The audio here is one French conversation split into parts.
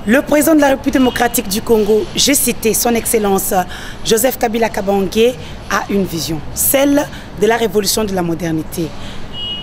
Le président de la République démocratique du Congo, j'ai cité son Excellence Joseph Kabila Kabange, a une vision, celle de la révolution de la modernité.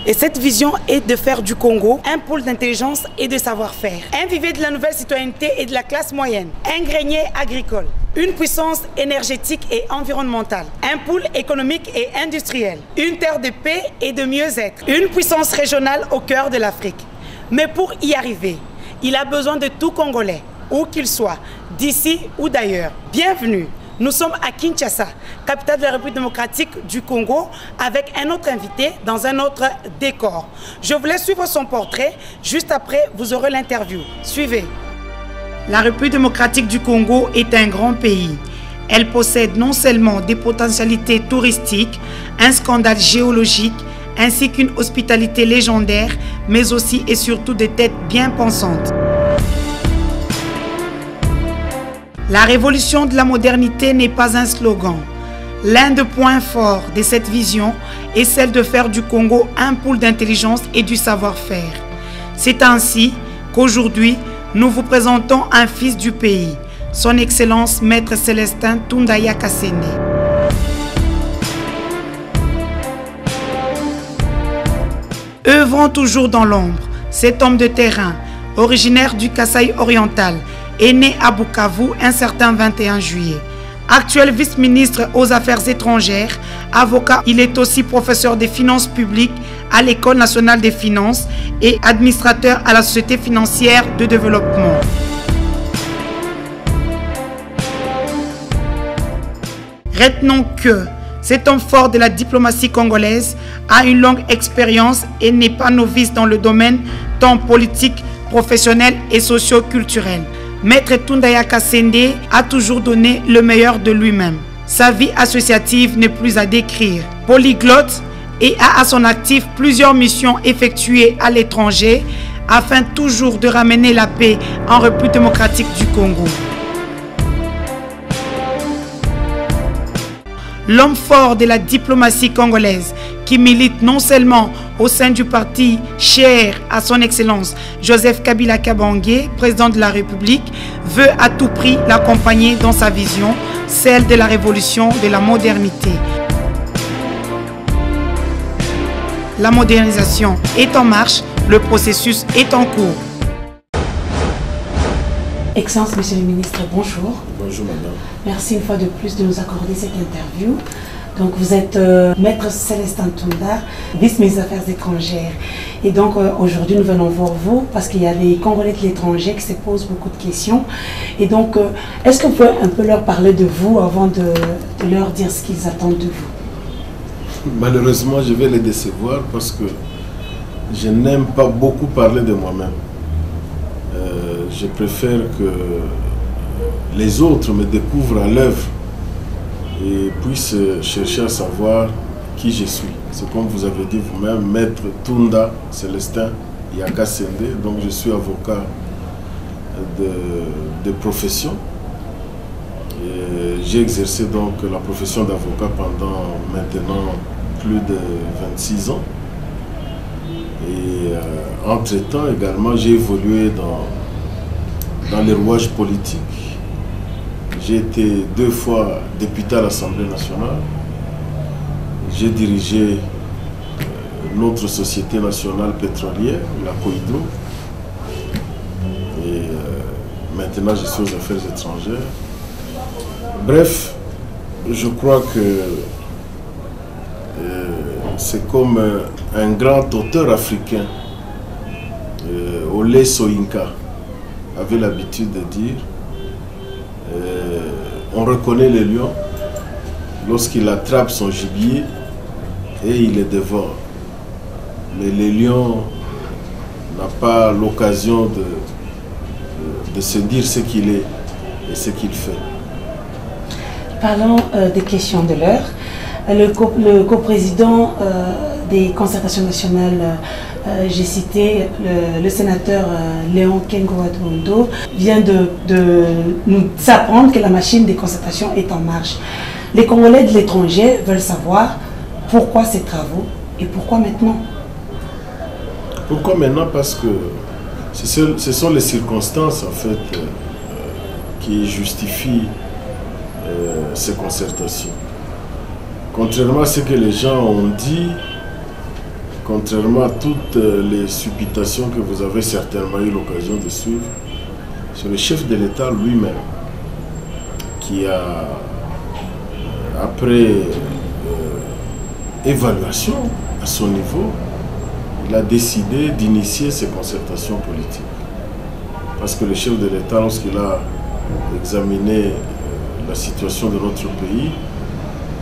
Et cette vision est de faire du Congo un pôle d'intelligence et de savoir-faire, un vivier de la nouvelle citoyenneté et de la classe moyenne, un grenier agricole, une puissance énergétique et environnementale, un pôle économique et industriel, une terre de paix et de mieux-être, une puissance régionale au cœur de l'Afrique. Mais pour y arriver, il a besoin de tout Congolais, où qu'il soit, d'ici ou d'ailleurs. Bienvenue. Nous sommes à Kinshasa, capitale de la République démocratique du Congo, avec un autre invité dans un autre décor. Je vous laisse suivre son portrait. Juste après, vous aurez l'interview. Suivez. La République démocratique du Congo est un grand pays. Elle possède non seulement des potentialités touristiques, un scandale géologique, ainsi qu'une hospitalité légendaire, mais aussi et surtout des têtes bien pensantes. La révolution de la modernité n'est pas un slogan. L'un des points forts de cette vision est celle de faire du Congo un pôle d'intelligence et du savoir-faire. C'est ainsi qu'aujourd'hui, nous vous présentons un fils du pays, son Excellence Maître Célestin Tundaya Kasende. Œuvrant toujours dans l'ombre, cet homme de terrain, originaire du Kasaï oriental, est né à Bukavu un certain 21 juillet. Actuel vice-ministre aux Affaires étrangères, avocat, il est aussi professeur des finances publiques à l'École nationale des finances et administrateur à la Société financière de développement. Retenons que cet homme fort de la diplomatie congolaise a une longue expérience et n'est pas novice dans le domaine tant politique, professionnel et socio-culturel. Maître Tundaya Kasende a toujours donné le meilleur de lui-même. Sa vie associative n'est plus à décrire. Polyglotte et a à son actif plusieurs missions effectuées à l'étranger afin toujours de ramener la paix en République démocratique du Congo. L'homme fort de la diplomatie congolaise qui milite non seulement au sein du parti cher à son Excellence Joseph Kabila Kabange, président de la République, veut à tout prix l'accompagner dans sa vision, celle de la révolution de la modernité. La modernisation est en marche, le processus est en cours. Excellence, Monsieur le Ministre, bonjour. Bonjour, madame. Merci une fois de plus de nous accorder cette interview. Donc, vous êtes Maître Célestin Tunda, vice-ministre des Affaires étrangères. Et donc, aujourd'hui, nous venons voir vous parce qu'il y a les Congolais de l'étranger qui se posent beaucoup de questions. Et donc, est-ce que vous pouvez un peu leur parler de vous avant de leur dire ce qu'ils attendent de vous? Malheureusement, je vais les décevoir parce que je n'aime pas beaucoup parler de moi-même. Je préfère que les autres me découvrent à l'œuvre et puissent chercher à savoir qui je suis. C'est comme vous avez dit vous-même, Maître Tunda Célestin Yakasende. Donc je suis avocat de profession. J'ai exercé donc la profession d'avocat pendant maintenant plus de 26 ans. Et entre-temps également, j'ai évolué dans les rouages politiques. J'ai été 2 fois député à l'Assemblée nationale. J'ai dirigé notre société nationale pétrolière, la COIDRO. Et maintenant, je suis aux affaires étrangères. Bref, je crois que c'est comme un grand auteur africain, Ole Soyinka, avait l'habitude de dire on reconnaît le lion lorsqu'il attrape son gibier et il le dévore. Mais le lion n'a pas l'occasion de se dire ce qu'il est et ce qu'il fait. Parlons des questions de l'heure. Le coprésident des concertations nationales, j'ai cité le sénateur Léon Kengo-Adoundo, vient de nous apprendre que la machine des concertations est en marche. Les Congolais de l'étranger veulent savoir pourquoi ces travaux et pourquoi maintenant. Pourquoi maintenant? Parce que Ce sont les circonstances en fait qui justifient ces concertations. Contrairement à ce que les gens ont dit, contrairement à toutes les supputations que vous avez certainement eu l'occasion de suivre, c'est le chef de l'État lui-même qui a, après évaluation à son niveau, il a décidé d'initier ces concertations politiques. Parce que le chef de l'État, lorsqu'il a examiné la situation de notre pays,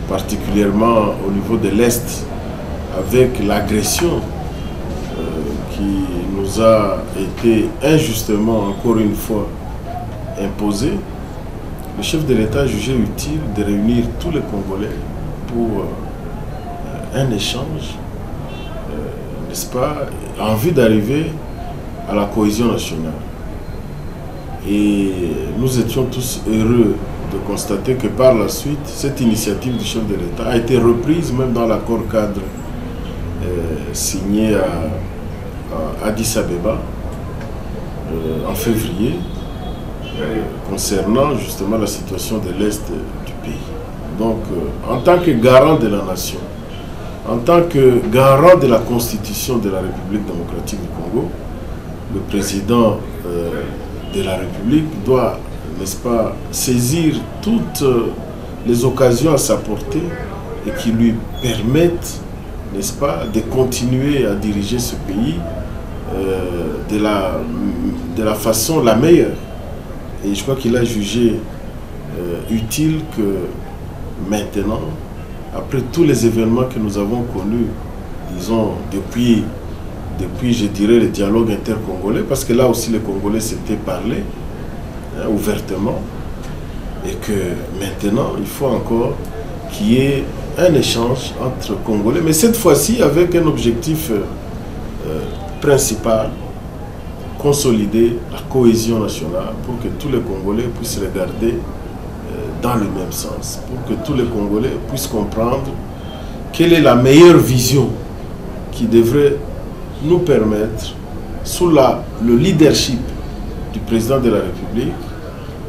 particulièrement au niveau de l'Est, avec l'agression qui nous a été injustement, encore une fois, imposée, le chef de l'État a jugé utile de réunir tous les Congolais pour un échange, n'est-ce pas, en vue d'arriver à la cohésion nationale. Et nous étions tous heureux de constater que par la suite, cette initiative du chef de l'État a été reprise même dans l'accord cadre signé à Addis Abeba en février concernant justement la situation de l'Est du pays. Donc, en tant que garant de la nation, en tant que garant de la Constitution de la République démocratique du Congo, le président de la République doit, n'est-ce pas, saisir toutes les occasions à sa portée et qui lui permettent, n'est-ce pas, de continuer à diriger ce pays de la façon la meilleure. Et je crois qu'il a jugé utile que maintenant, après tous les événements que nous avons connus, disons, depuis je dirais, le dialogue intercongolais, parce que là aussi les Congolais s'étaient parlé ouvertement, et que maintenant, il faut encore qu'il y ait un échange entre Congolais, mais cette fois-ci avec un objectif principal, consolider la cohésion nationale pour que tous les Congolais puissent regarder dans le même sens, pour que tous les Congolais puissent comprendre quelle est la meilleure vision qui devrait nous permettre, sous le leadership du président de la République,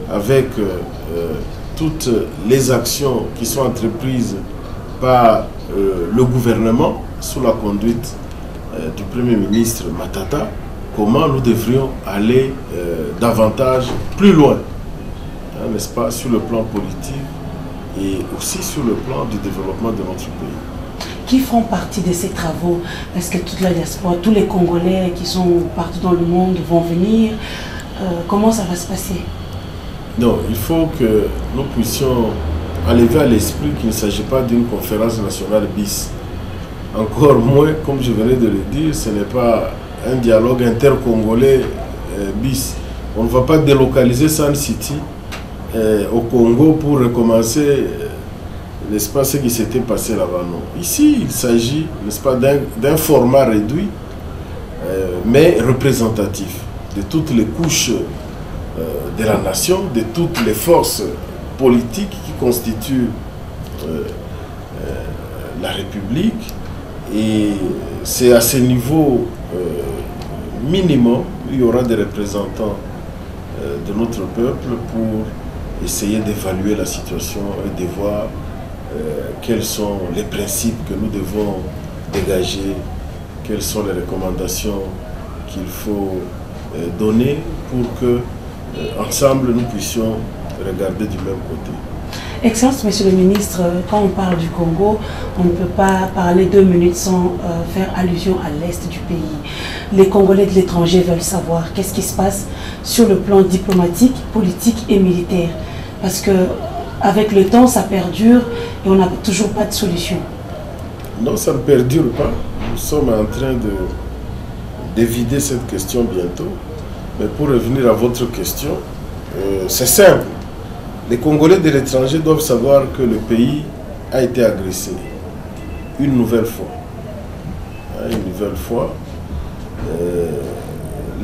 avec toutes les actions qui sont entreprises par le gouvernement, sous la conduite du Premier ministre Matata, comment nous devrions aller davantage plus loin, hein, n'est-ce pas, sur le plan politique et aussi sur le plan du développement de notre pays. Qui feront partie de ces travaux? Est-ce que toute la diaspora, tous les Congolais qui sont partout dans le monde vont venir? Comment ça va se passer? Non, il faut que nous puissions enlever à l'esprit qu'il ne s'agit pas d'une conférence nationale bis. Encore moins, comme je venais de le dire, ce n'est pas un dialogue intercongolais bis. On ne va pas délocaliser Sun City au Congo pour recommencer, n'est-ce pas, ce qui s'était passé là-bas. Non. Ici, il s'agit, n'est-ce pas, d'un format réduit, mais représentatif de toutes les couches de la nation, de toutes les forces politiques qui constituent la République. Et c'est à ce niveau minimum, il y aura des représentants de notre peuple pour essayer d'évaluer la situation et de voir quels sont les principes que nous devons dégager, quelles sont les recommandations qu'il faut donner pour que ensemble nous puissions regarder du même côté. Excellence, Monsieur le Ministre, quand on parle du Congo, on ne peut pas parler 2 minutes sans faire allusion à l'Est du pays. Les Congolais de l'étranger veulent savoir qu'est-ce qui se passe sur le plan diplomatique, politique et militaire. Parce que avec le temps, ça perdure et on n'a toujours pas de solution. Non, ça ne perdure pas. Nous sommes en train d'évider cette question bientôt. Mais pour revenir à votre question, c'est simple. Les Congolais de l'étranger doivent savoir que le pays a été agressé une nouvelle fois. Une nouvelle fois.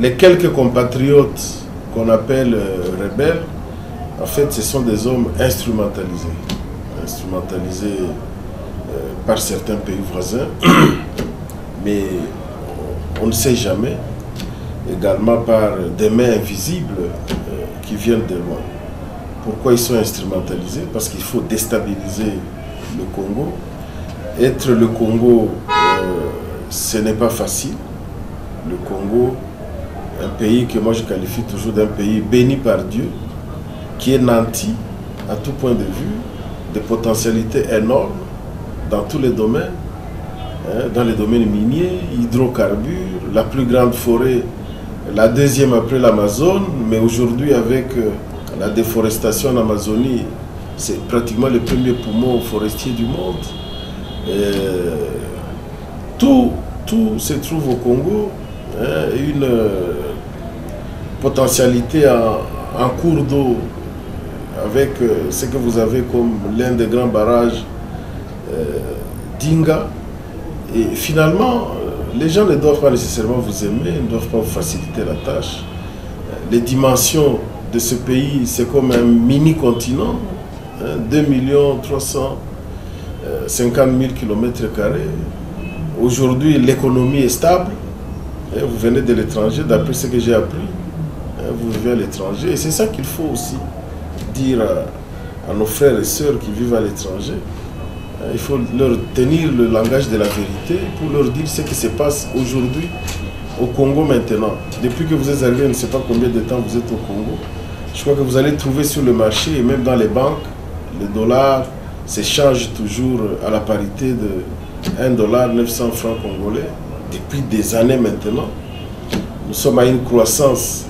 Les quelques compatriotes qu'on appelle rebelles, en fait, ce sont des hommes instrumentalisés. Instrumentalisés par certains pays voisins. Mais on ne sait jamais. Et également par des mains invisibles qui viennent de loin. Pourquoi ils sont instrumentalisés? Parce qu'il faut déstabiliser le Congo. Être le Congo, ce n'est pas facile. Le Congo, un pays que moi je qualifie toujours d'un pays béni par Dieu, qui est nanti à tout point de vue, des potentialités énormes dans tous les domaines, dans les domaines miniers, hydrocarbures, la plus grande forêt, la deuxième après l'Amazone, mais aujourd'hui avec la déforestation en Amazonie, c'est pratiquement le premier poumon forestier du monde. Tout se trouve au Congo, une potentialité en cours d'eau avec ce que vous avez comme l'un des grands barrages d'Inga. Et finalement, les gens ne doivent pas nécessairement vous aimer, ne doivent pas vous faciliter la tâche. Les dimensions de ce pays, c'est comme un mini-continent, 2 350 000 km². Aujourd'hui, l'économie est stable. Vous venez de l'étranger, d'après ce que j'ai appris. Vous vivez à l'étranger. Et c'est ça qu'il faut aussi dire à nos frères et sœurs qui vivent à l'étranger. Il faut leur tenir le langage de la vérité pour leur dire ce qui se passe aujourd'hui au Congo maintenant. Depuis que vous êtes arrivé, je ne sais pas combien de temps vous êtes au Congo. Je crois que vous allez trouver sur le marché et même dans les banques, le dollar s'échange toujours à la parité de 1 dollar 900 francs congolais depuis des années maintenant. Nous sommes à une croissance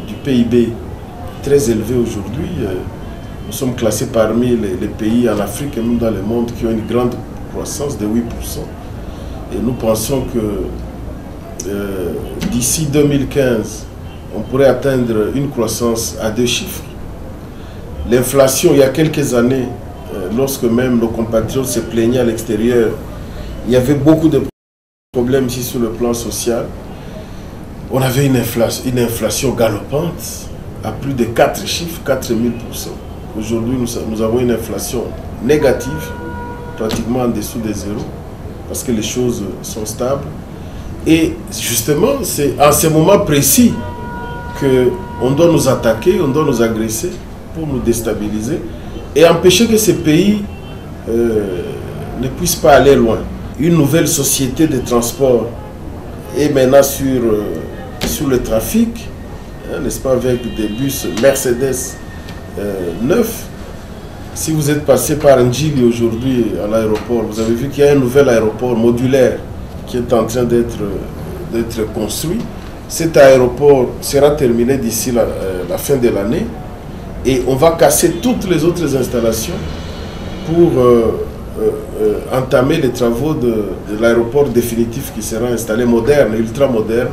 du PIB très élevée aujourd'hui. Nous sommes classés parmi les pays en Afrique et même dans le monde qui ont une grande croissance de 8%. Et nous pensons que d'ici 2015, on pourrait atteindre une croissance à 2 chiffres. L'inflation, il y a quelques années, lorsque même nos compatriotes se plaignaient à l'extérieur, il y avait beaucoup de problèmes ici sur le plan social. On avait une inflation galopante à plus de 4 chiffres, 4000%. Aujourd'hui, nous avons une inflation négative, pratiquement en dessous des zéros, parce que les choses sont stables. Et justement, c'est à ce moment précis qu'on doit nous attaquer, on doit nous agresser pour nous déstabiliser et empêcher que ces pays ne puissent pas aller loin. Une nouvelle société de transport est maintenant sur le trafic, n'est-ce pas, avec des bus Mercedes neufs. Si vous êtes passé par Njili aujourd'hui à l'aéroport, vous avez vu qu'il y a un nouvel aéroport modulaire qui est en train d'être construit. Cet aéroport sera terminé d'ici la fin de l'année et on va casser toutes les autres installations pour entamer les travaux de l'aéroport définitif qui sera installé moderne, ultra moderne,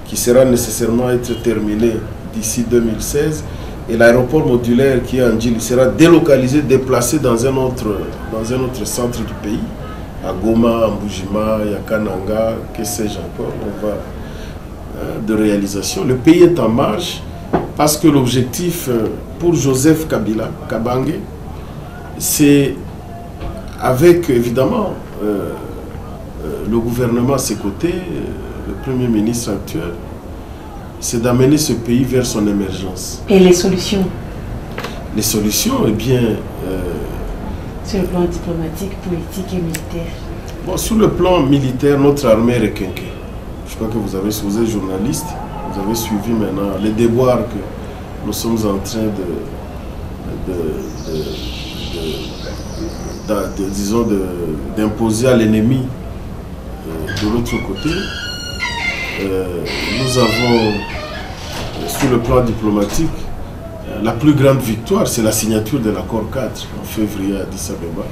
qui sera nécessairement être terminé d'ici 2016. Et l'aéroport modulaire qui est en Djili sera délocalisé, déplacé dans un autre centre du pays, à Goma, à Mbujima, à Kananga, que sais-je encore, on va de réalisation. Le pays est en marche parce que l'objectif pour Joseph Kabila, Kabange, c'est avec évidemment le gouvernement à ses côtés, le Premier ministre actuel, c'est d'amener ce pays vers son émergence. Et les solutions? Les solutions, eh bien... sur le plan diplomatique, politique et militaire? Bon, sur le plan militaire, notre armée est requinquée. Je crois que vous êtes journaliste, vous avez suivi maintenant les déboires que nous sommes en train d'imposer à l'ennemi de l'autre côté. Nous avons, sur le plan diplomatique, la plus grande victoire, c'est la signature de l'accord 4 en février à Addis Abeba,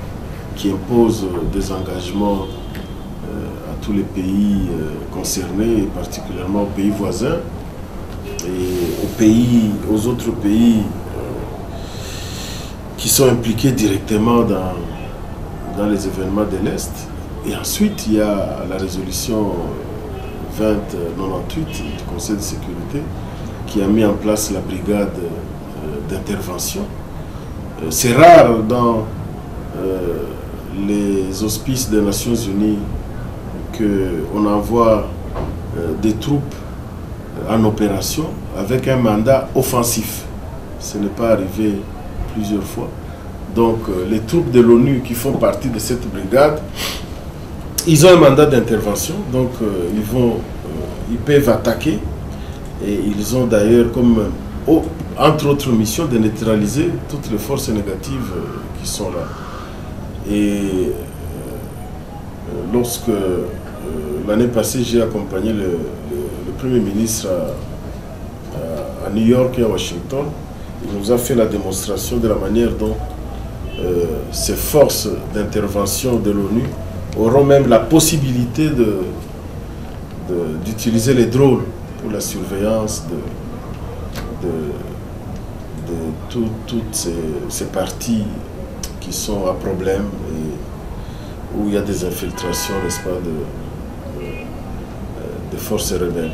qui impose des engagements à tous les pays concernés, et particulièrement aux pays voisins et aux autres pays qui sont impliqués directement dans les événements de l'Est. Et ensuite, il y a la résolution 2098 du Conseil de sécurité qui a mis en place la brigade d'intervention. C'est rare dans les auspices des Nations Unies qu'on envoie des troupes en opération avec un mandat offensif. Ce n'est pas arrivé plusieurs fois. Donc les troupes de l'ONU qui font partie de cette brigade, ils ont un mandat d'intervention, donc ils peuvent attaquer, et ils ont d'ailleurs comme, entre autres missions, de neutraliser toutes les forces négatives qui sont là. Et lorsque l'année passée j'ai accompagné le Premier ministre à New York et à Washington, il nous a fait la démonstration de la manière dont ces forces d'intervention de l'ONU auront même la possibilité d'utiliser les drones pour la surveillance de toutes ces parties qui sont à problème et où il y a des infiltrations, n'est-ce pas, de forces rebelles.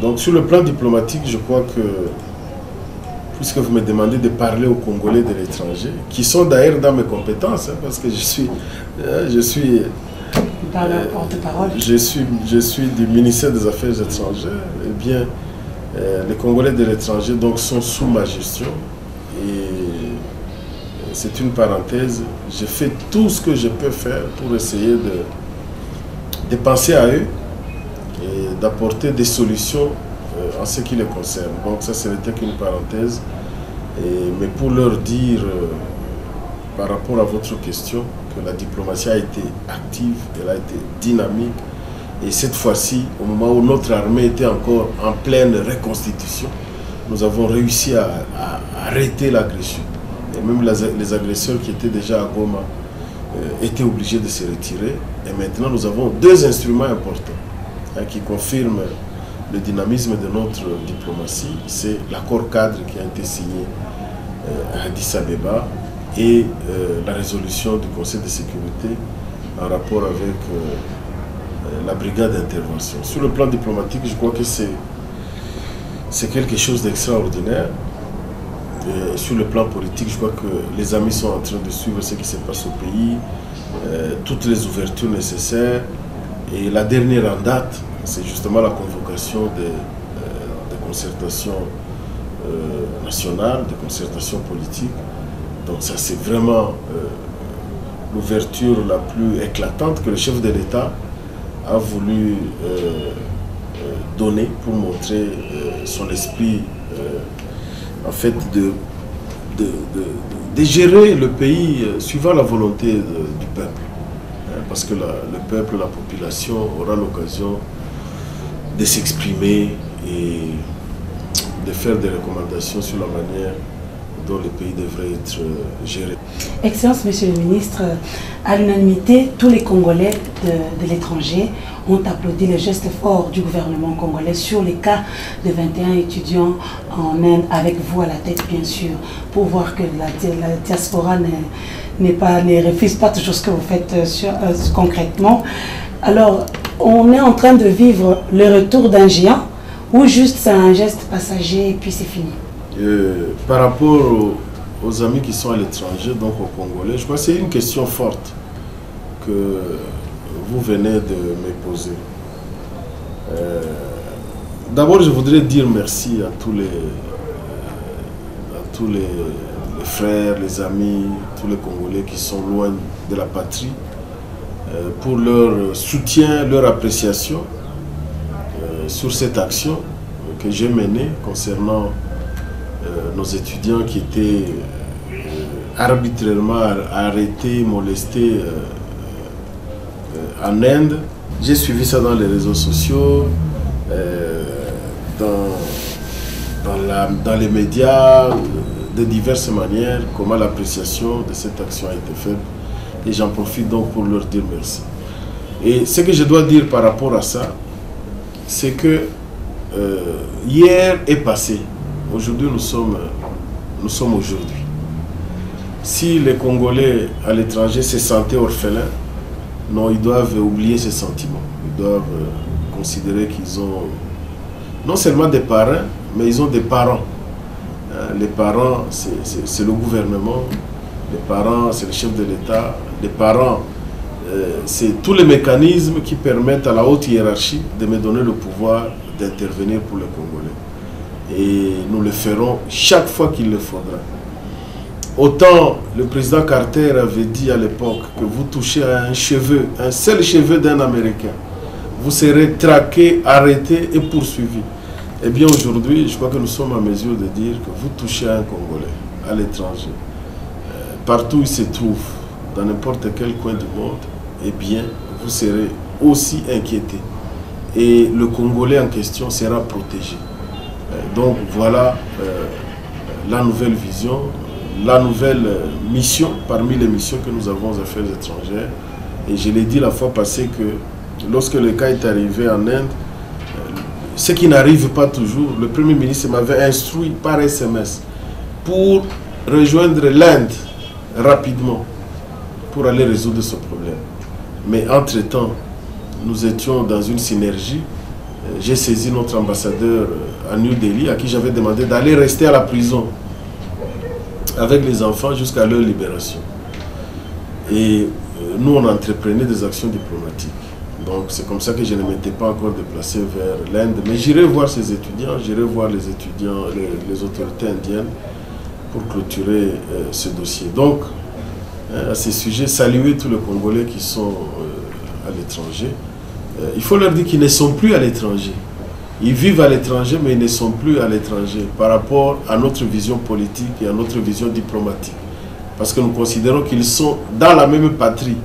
Donc sur le plan diplomatique, je crois que, puisque vous me demandez de parler aux Congolais de l'étranger, qui sont d'ailleurs dans mes compétences, hein, parce que je suis du ministère des Affaires étrangères, eh bien, les Congolais de l'étranger donc sont sous ma gestion. Et c'est une parenthèse, je fais tout ce que je peux faire pour essayer de penser à eux et d'apporter des solutions en ce qui les concerne. Donc ça, ce n'était qu'une parenthèse. Mais pour leur dire, par rapport à votre question, que la diplomatie a été active, elle a été dynamique. Et cette fois-ci, au moment où notre armée était encore en pleine reconstitution, nous avons réussi à arrêter l'agression. Et même les agresseurs qui étaient déjà à Goma étaient obligés de se retirer. Et maintenant, nous avons deux instruments importants qui confirment le dynamisme de notre diplomatie. C'est l'accord cadre qui a été signé à Addis Abeba et la résolution du Conseil de sécurité en rapport avec la brigade d'intervention. Sur le plan diplomatique, je crois que c'est quelque chose d'extraordinaire. Sur le plan politique, je crois que les amis sont en train de suivre ce qui se passe au pays, toutes les ouvertures nécessaires. Et la dernière en date, c'est justement la convocation des concertations nationales, des concertations politiques. Donc ça, c'est vraiment l'ouverture la plus éclatante que le chef de l'État a voulu donner pour montrer son esprit en fait de gérer le pays suivant la volonté du peuple. Parce que le peuple, la population aura l'occasion de s'exprimer et de faire des recommandations sur la manière dont le pays devrait être géré. Excellence, Monsieur le Ministre, à l'unanimité, tous les Congolais de l'étranger ont applaudi le geste fort du gouvernement congolais sur les cas de 21 étudiants en Inde, avec vous à la tête bien sûr, pour voir que la diaspora ne refuse pas toujours ce que vous faites concrètement. Alors, on est en train de vivre le retour d'un géant ou juste c'est un geste passager et puis c'est fini? Par rapport aux amis qui sont à l'étranger, donc aux Congolais, je crois que c'est une question forte que vous venez de me poser. D'abord, je voudrais dire merci à tous les frères, les amis, tous les Congolais qui sont loin de la patrie, pour leur soutien, leur appréciation sur cette action que j'ai menée concernant nos étudiants qui étaient arbitrairement arrêtés, molestés en Inde. J'ai suivi ça dans les réseaux sociaux, dans les médias, de diverses manières, comment l'appréciation de cette action a été faite. Et j'en profite donc pour leur dire merci. Et ce que je dois dire par rapport à ça, c'est que hier est passé. Aujourd'hui, nous sommes aujourd'hui. Si les Congolais à l'étranger se sentaient orphelins, non, ils doivent oublier ces sentiments. Ils doivent considérer qu'ils ont non seulement des parrains, mais ils ont des parents. Les parents, c'est le gouvernement. Les parents, c'est le chef de l'État. Les parents, c'est tous les mécanismes qui permettent à la haute hiérarchie de me donner le pouvoir d'intervenir pour les Congolais. Et nous le ferons chaque fois qu'il le faudra. Autant le président Carter avait dit à l'époque que vous touchez à un cheveu, un seul cheveu d'un Américain, vous serez traqué, arrêté et poursuivi. Eh bien aujourd'hui, je crois que nous sommes en mesure de dire que vous touchez à un Congolais, à l'étranger, partout où il se trouve, dans n'importe quel coin du monde, eh bien vous serez aussi inquiété. Et le Congolais en question sera protégé. Donc voilà la nouvelle vision, la nouvelle mission parmi les missions que nous avons aux Affaires étrangères. Et je l'ai dit la fois passée que lorsque le cas est arrivé en Inde, ce qui n'arrive pas toujours, le Premier ministre m'avait instruit par SMS pour rejoindre l'Inde rapidement pour aller résoudre ce problème. Mais entre-temps, nous étions dans une synergie. J'ai saisi notre ambassadeur à New Delhi, à qui j'avais demandé d'aller rester à la prison avec les enfants jusqu'à leur libération. Et nous, on entreprenait des actions diplomatiques. Donc c'est comme ça que je ne m'étais pas encore déplacé vers l'Inde. Mais j'irai voir ces étudiants, j'irai voir les étudiants, les autorités indiennes pour clôturer ce dossier. Donc, à ce sujet, saluer tous les Congolais qui sont à l'étranger. Il faut leur dire qu'ils ne sont plus à l'étranger. Ils vivent à l'étranger, mais ils ne sont plus à l'étranger par rapport à notre vision politique et à notre vision diplomatique. Parce que nous considérons qu'ils sont dans la même patrie,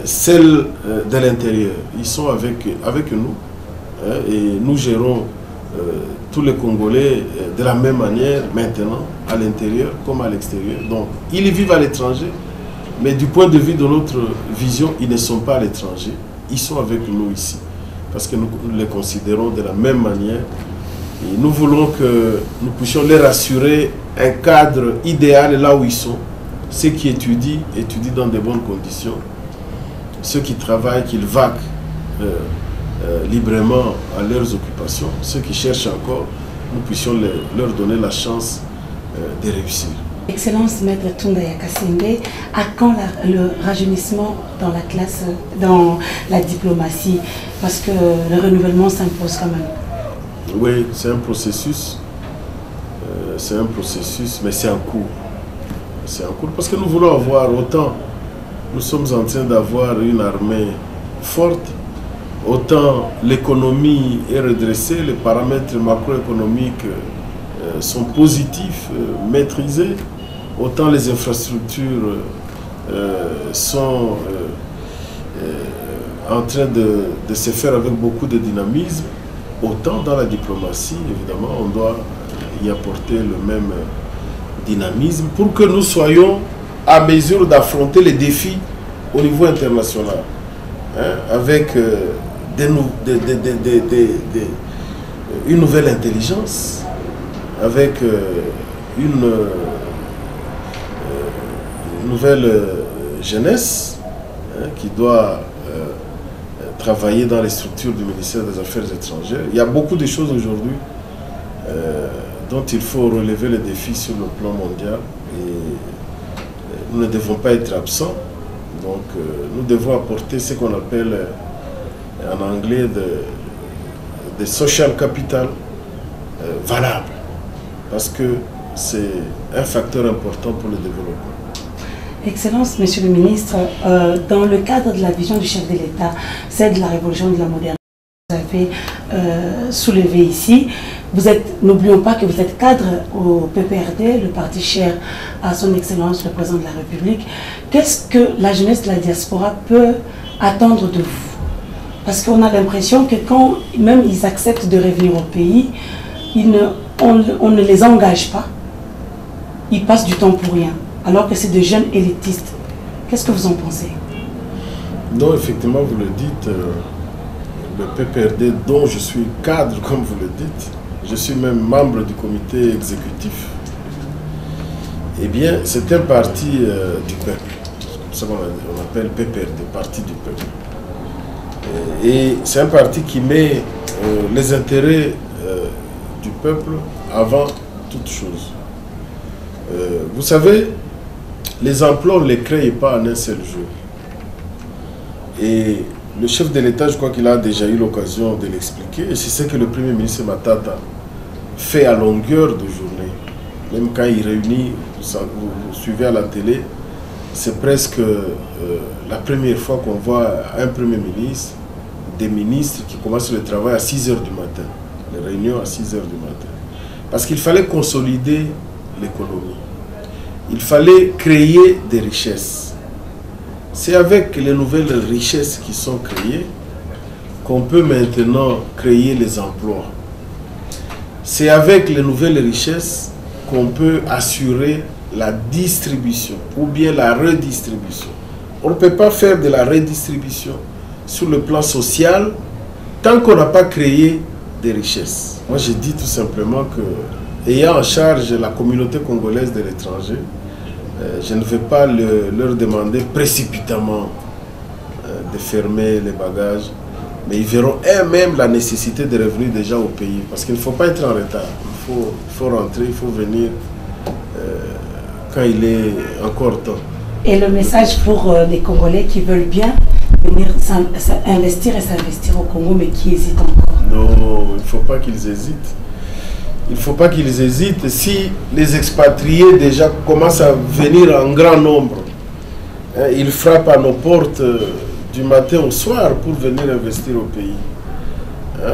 celle de l'intérieur. Ils sont avec nous et nous gérons tous les Congolais de la même manière maintenant, à l'intérieur comme à l'extérieur. Donc, ils vivent à l'étranger, mais du point de vue de notre vision, ils ne sont pas à l'étranger. Ils sont avec nous ici, parce que nous les considérons de la même manière. Et nous voulons que nous puissions leur assurer un cadre idéal là où ils sont. Ceux qui étudient dans de bonnes conditions. Ceux qui travaillent, qu'ils vaquent librement à leurs occupations. Ceux qui cherchent encore, nous puissions leur donner la chance de réussir. Excellence Maître Tunda Yakassenge, à quand le rajeunissement dans la classe, dans la diplomatie? Parce que le renouvellement s'impose quand même. Oui, c'est un processus, mais c'est en cours. C'est en cours parce que nous voulons avoir autant, nous sommes en train d'avoir une armée forte, autant l'économie est redressée, les paramètres macroéconomiques sont positifs, maîtrisés, autant les infrastructures sont en train de se faire avec beaucoup de dynamisme, autant dans la diplomatie, évidemment, on doit y apporter le même dynamisme pour que nous soyons à mesure d'affronter les défis au niveau international, avec une nouvelle intelligence, avec une nouvelle jeunesse qui doit travailler dans les structures du ministère des Affaires étrangères. Il y a beaucoup de choses aujourd'hui dont il faut relever les défis sur le plan mondial et nous ne devons pas être absents. Donc nous devons apporter ce qu'on appelle en anglais des social capital valables, parce que c'est un facteur important pour le développement. Excellence, Monsieur le Ministre, dans le cadre de la vision du chef de l'État, celle de la révolution de la modernité, vous avez soulevé ici, n'oublions pas que vous êtes cadre au PPRD, le parti cher à son Excellence le Président de la République. Qu'est-ce que la jeunesse de la diaspora peut attendre de vous? Parce qu'on a l'impression que quand même ils acceptent de revenir au pays, on ne les engage pas, ils passent du temps pour rien. Alors que c'est des jeunes élitistes. Qu'est-ce que vous en pensez? Non, effectivement, vous le dites, le PPRD dont je suis cadre, comme vous le dites, je suis même membre du comité exécutif, eh bien, c'est un parti du peuple. C'est comme ça qu'on appelle PPRD, parti du peuple. Et c'est un parti qui met les intérêts du peuple avant toute chose. Vous savez, les emplois, on ne les crée pas en un seul jour. Et Le chef de l'État, je crois qu'il a déjà eu l'occasion de l'expliquer. Et c'est ce que le Premier ministre Matata fait à longueur de journée. Même quand il réunit, vous suivez à la télé, c'est presque la première fois qu'on voit un Premier ministre, des ministres qui commencent le travail à 6 h du matin. Les réunions à 6 h du matin. Parce qu'il fallait consolider l'économie. Il fallait créer des richesses. C'est avec les nouvelles richesses qui sont créées qu'on peut maintenant créer les emplois. C'est avec les nouvelles richesses qu'on peut assurer la distribution ou bien la redistribution. On ne peut pas faire de la redistribution sur le plan social tant qu'on n'a pas créé des richesses. Moi, je dis tout simplement que, ayant en charge la communauté congolaise de l'étranger, je ne vais pas leur demander précipitamment de fermer les bagages, mais ils verront eux-mêmes la nécessité de revenir déjà au pays. Parce qu'il ne faut pas être en retard. Il faut rentrer, il faut venir quand il est encore temps. Et le message pour les Congolais qui veulent bien venir investir et s'investir au Congo, mais qui hésitent encore? Non, il ne faut pas qu'ils hésitent. Il ne faut pas qu'ils hésitent. Si les expatriés déjà commencent à venir en grand nombre, ils frappent à nos portes du matin au soir pour venir investir au pays.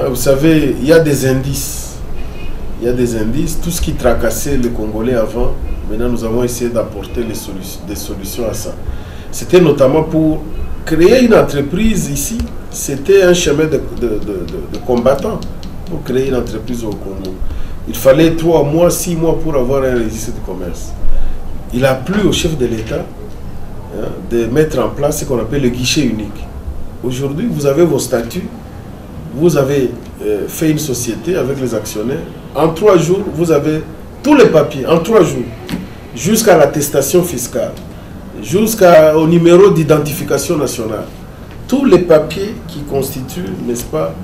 Vous savez, il y a des indices. Il y a des indices. Tout ce qui tracassait les Congolais avant, maintenant nous avons essayé d'apporter des solutions à ça. C'était notamment pour créer une entreprise ici. C'était un chemin de combattants pour créer une entreprise au Congo. Il fallait 3 mois, 6 mois pour avoir un registre de commerce. Il a plu au chef de l'État de mettre en place ce qu'on appelle le guichet unique. Aujourd'hui, vous avez vos statuts, vous avez fait une société avec les actionnaires. En 3 jours, vous avez tous les papiers, en 3 jours, jusqu'à l'attestation fiscale, jusqu'au numéro d'identification nationale. Tous les papiers qui constituent, n'est-ce pas,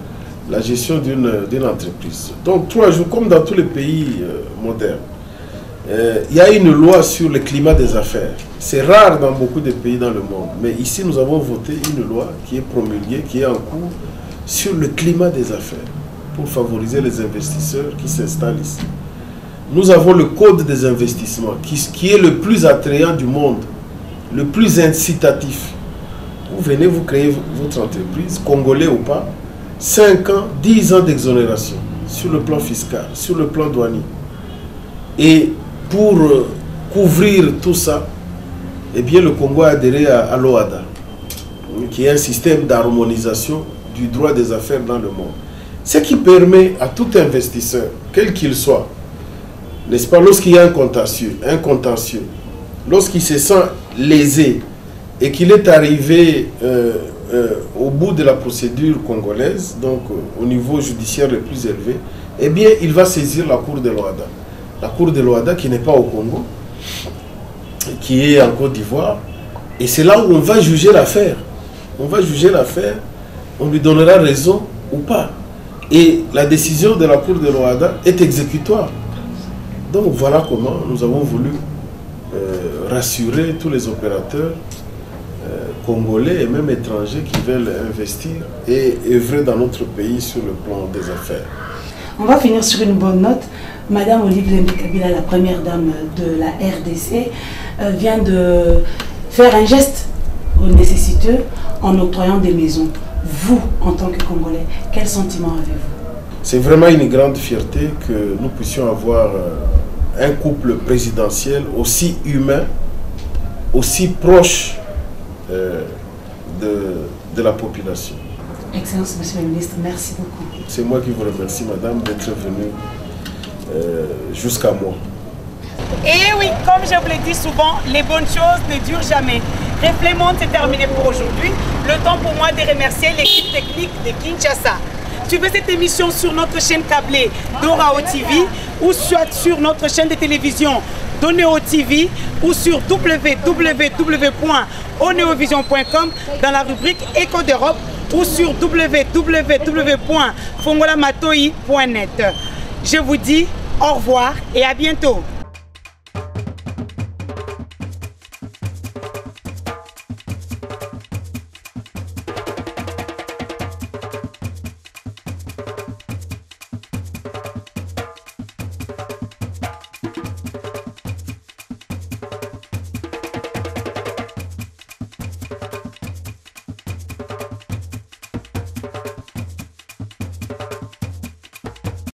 la gestion d'une entreprise. Donc 3 jours, comme dans tous les pays modernes. Il y a une loi sur le climat des affaires. C'est rare dans beaucoup de pays dans le monde. Mais ici, nous avons voté une loi qui est promulguée, qui est en cours, sur le climat des affaires, pour favoriser les investisseurs qui s'installent ici. Nous avons le code des investissements, qui est le plus attrayant du monde, le plus incitatif. Vous venez, vous créez votre entreprise, congolais ou pas, 5 ans, 10 ans d'exonération sur le plan fiscal, sur le plan douanier. Et pour couvrir tout ça, eh bien, le Congo a adhéré à l'OADA, qui est un système d'harmonisation du droit des affaires dans le monde. Ce qui permet à tout investisseur, quel qu'il soit, n'est-ce pas, lorsqu'il y a un contentieux, lorsqu'il se sent lésé et qu'il est arrivé au bout de la procédure congolaise, donc au niveau judiciaire le plus élevé, eh bien, il va saisir la Cour de l'OADA. La Cour de l'OADA qui n'est pas au Congo, qui est en Côte d'Ivoire, et c'est là où on va juger l'affaire. On va juger l'affaire, on lui donnera raison ou pas. Et la décision de la Cour de l'OADA est exécutoire. Donc voilà comment nous avons voulu rassurer tous les opérateurs congolais et même étrangers qui veulent investir et œuvrer dans notre pays sur le plan des affaires. On va finir sur une bonne note. Madame Olive Kabila, la première dame de la RDC, vient de faire un geste aux nécessiteux en octroyant des maisons. Vous, en tant que Congolais, quel sentiment avez-vous? C'est vraiment une grande fierté que nous puissions avoir un couple présidentiel aussi humain, aussi proche de la population. Excellence, Monsieur le Ministre, merci beaucoup. C'est moi qui vous remercie, Madame, d'être venue jusqu'à moi. Et oui, comme je vous l'ai dit souvent, les bonnes choses ne durent jamais. Reflet Monde, c'est terminé pour aujourd'hui. Le temps pour moi de remercier l'équipe technique de Kinshasa. Suivez cette émission sur notre chaîne câblée Dorao TV ou soit sur notre chaîne de télévision Doneo TV ou sur www.oneovision.com dans la rubrique Écho d'Europe ou sur www.fongolamatoi.net. Je vous dis au revoir et à bientôt.